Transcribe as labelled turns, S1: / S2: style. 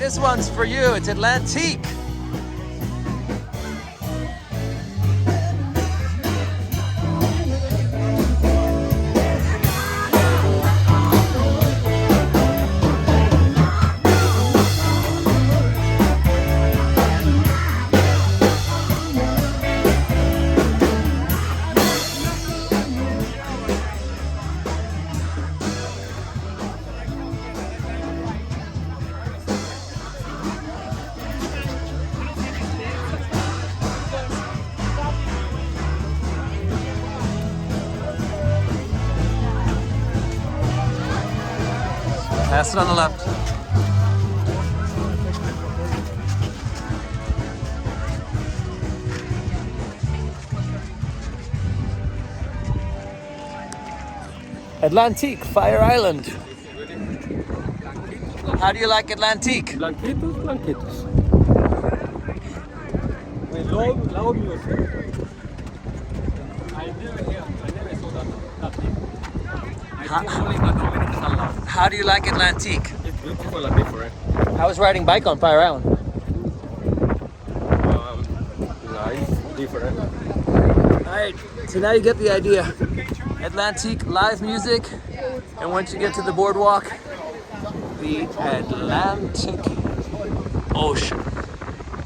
S1: This one's for you. It's Atlantique. Pass it on the left. Atlantique, Fire Island. How do you like Atlantique?
S2: Blanquitos, blanquitos. We love music. I never saw that thing. I think only the Dominicans allow.
S1: How do you like Atlantique?
S2: It's beautiful and different.
S1: I was riding bike on Fire Island.
S2: Nice, different.
S1: Alright, so now you get the idea. Atlantique, live music, and once you get to the boardwalk, the Atlantic Ocean.